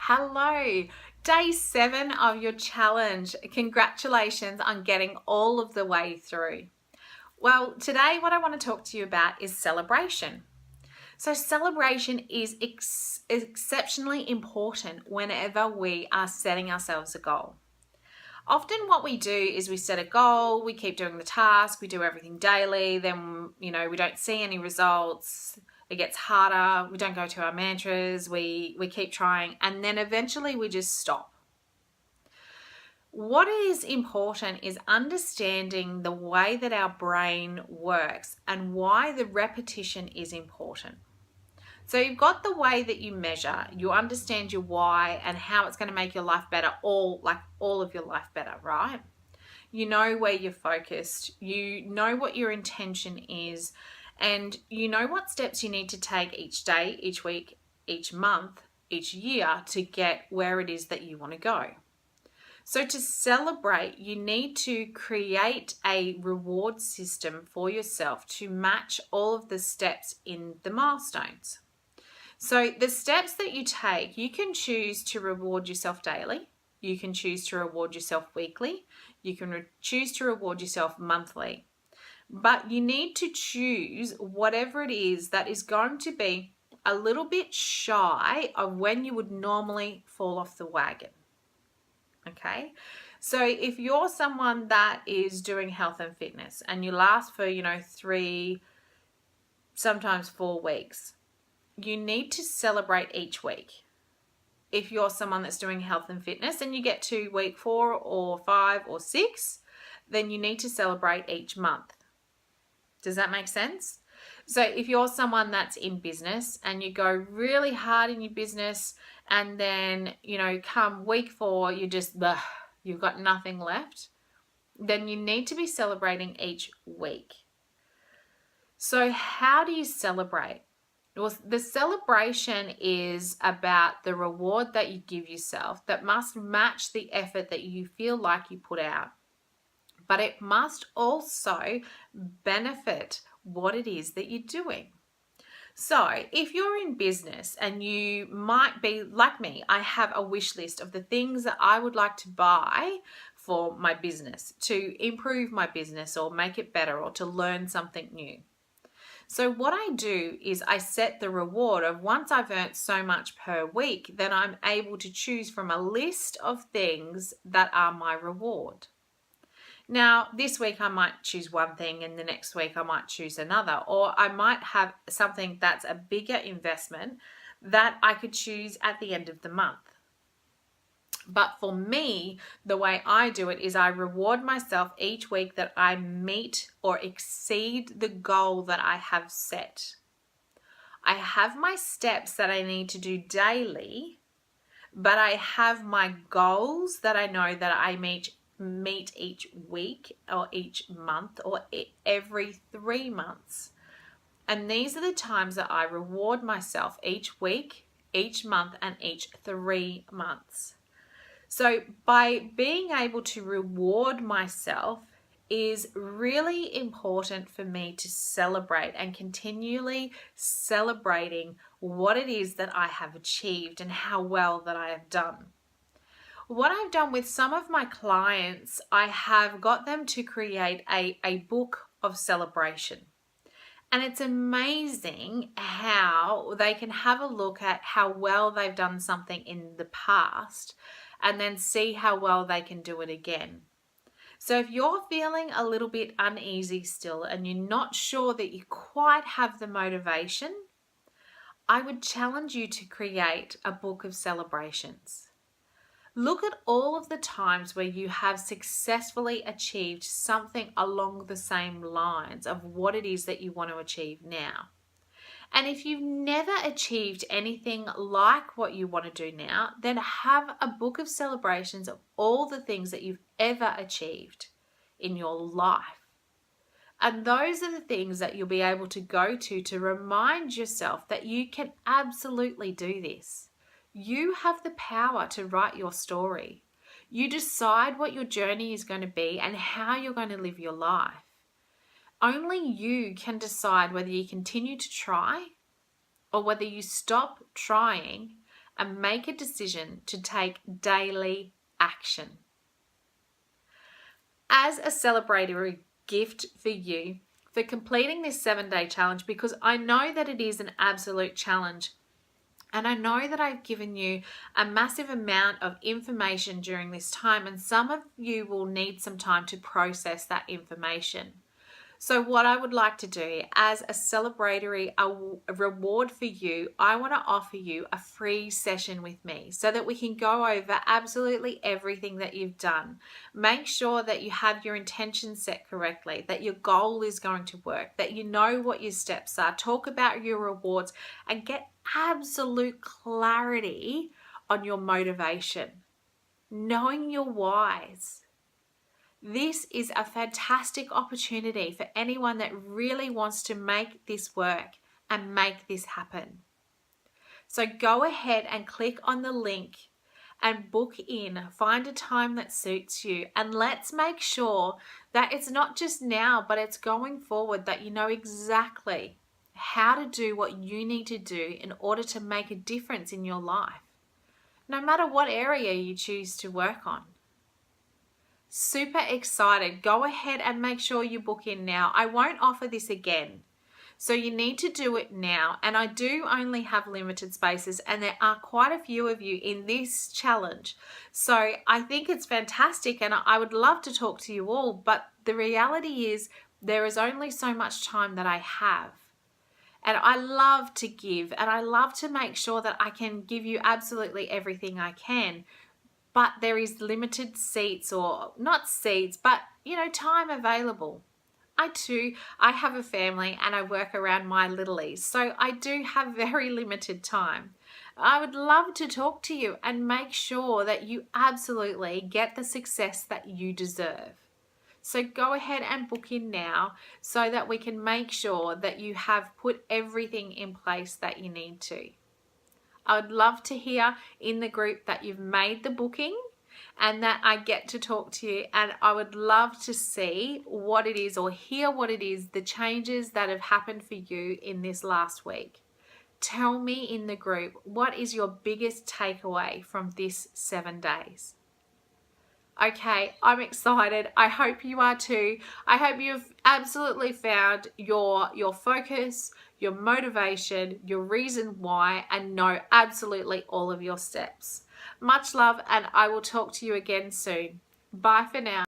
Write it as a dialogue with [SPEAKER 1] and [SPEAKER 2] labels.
[SPEAKER 1] Hello, day 7 of your challenge. Congratulations on getting all of the way through. Well, today what I want to talk to you about is celebration. So celebration is exceptionally important whenever we are setting ourselves a goal. Often what we do is we set a goal, we keep doing the task, we do everything daily, then we don't see any results. It gets harder, we don't go to our mantras, we keep trying, and then eventually we just stop. What is important is understanding the way that our brain works and why the repetition is important. So you've got the way that you measure, you understand your why and how it's going to make your life better, all of your life better, right? You know where you're focused, you know what your intention is, and you know what steps you need to take each day, each week, each month, each year to get where it is that you want to go. So to celebrate, you need to create a reward system for yourself to match all of the steps in the milestones. So the steps that you take, you can choose to reward yourself daily. You can choose to reward yourself weekly. You can choose to reward yourself monthly. But you need to choose whatever it is that is going to be a little bit shy of when you would normally fall off the wagon. Okay? So if you're someone that is doing health and fitness and you last for, 3, sometimes 4 weeks, you need to celebrate each week. If you're someone that's doing health and fitness and you get to week 4 or 5 or 6, then you need to celebrate each month. Does that make sense? So if you're someone that's in business and you go really hard in your business and then, come week 4, you've got nothing left, then you need to be celebrating each week. So how do you celebrate? Well, the celebration is about the reward that you give yourself that must match the effort that you feel like you put out. But it must also benefit what it is that you're doing. So if you're in business and you might be like me, I have a wish list of the things that I would like to buy for my business to improve my business or make it better or to learn something new. So what I do is I set the reward of once I've earned so much per week, then I'm able to choose from a list of things that are my reward. Now, this week I might choose one thing and the next week I might choose another, or I might have something that's a bigger investment that I could choose at the end of the month. But for me, the way I do it is I reward myself each week that I meet or exceed the goal that I have set. I have my steps that I need to do daily, but I have my goals that I know that I meet each week or each month or every 3 months. And these are the times that I reward myself each week, each month, and each 3 months. So by being able to reward myself is really important for me to celebrate and continually celebrating what it is that I have achieved and how well that I have done. What I've done with some of my clients, I have got them to create a book of celebration. And it's amazing how they can have a look at how well they've done something in the past and then see how well they can do it again. So if you're feeling a little bit uneasy still and you're not sure that you quite have the motivation, I would challenge you to create a book of celebrations. Look at all of the times where you have successfully achieved something along the same lines of what it is that you want to achieve now. And if you've never achieved anything like what you want to do now, then have a book of celebrations of all the things that you've ever achieved in your life. And those are the things that you'll be able to go to remind yourself that you can absolutely do this. You have the power to write your story. You decide what your journey is going to be and how you're going to live your life. Only you can decide whether you continue to try or whether you stop trying and make a decision to take daily action. As a celebratory gift for you for completing this 7-day challenge, because I know that it is an absolute challenge. And I know that I've given you a massive amount of information during this time, and some of you will need some time to process that information. So what I would like to do as a celebratory reward for you, I want to offer you a free session with me so that we can go over absolutely everything that you've done. Make sure that you have your intentions set correctly, that your goal is going to work, that you know what your steps are, talk about your rewards, and get absolute clarity on your motivation, knowing your whys. This is a fantastic opportunity for anyone that really wants to make this work and make this happen. So go ahead and click on the link and book in, find a time that suits you, and let's make sure that it's not just now, but it's going forward, that you know exactly how to do what you need to do in order to make a difference in your life, no matter what area you choose to work on. Super excited. Go ahead and make sure you book in now. I won't offer this again. So you need to do it now. And I do only have limited spaces, and there are quite a few of you in this challenge. So I think it's fantastic, and I would love to talk to you all. But the reality is there is only so much time that I have. And I love to give, and I love to make sure that I can give you absolutely everything I can. But there is limited seats, or not seats, but time available. I have a family and I work around my littlies, so I do have very limited time. I would love to talk to you and make sure that you absolutely get the success that you deserve. So go ahead and book in now so that we can make sure that you have put everything in place that you need to. I would love to hear in the group that you've made the booking and that I get to talk to you, and I would love to see what it is or hear what it is, the changes that have happened for you in this last week. Tell me in the group, what is your biggest takeaway from this 7 days? Okay, I'm excited. I hope you are too. I hope you've absolutely found your focus, your motivation, your reason why, and know absolutely all of your steps. Much love, and I will talk to you again soon. Bye for now.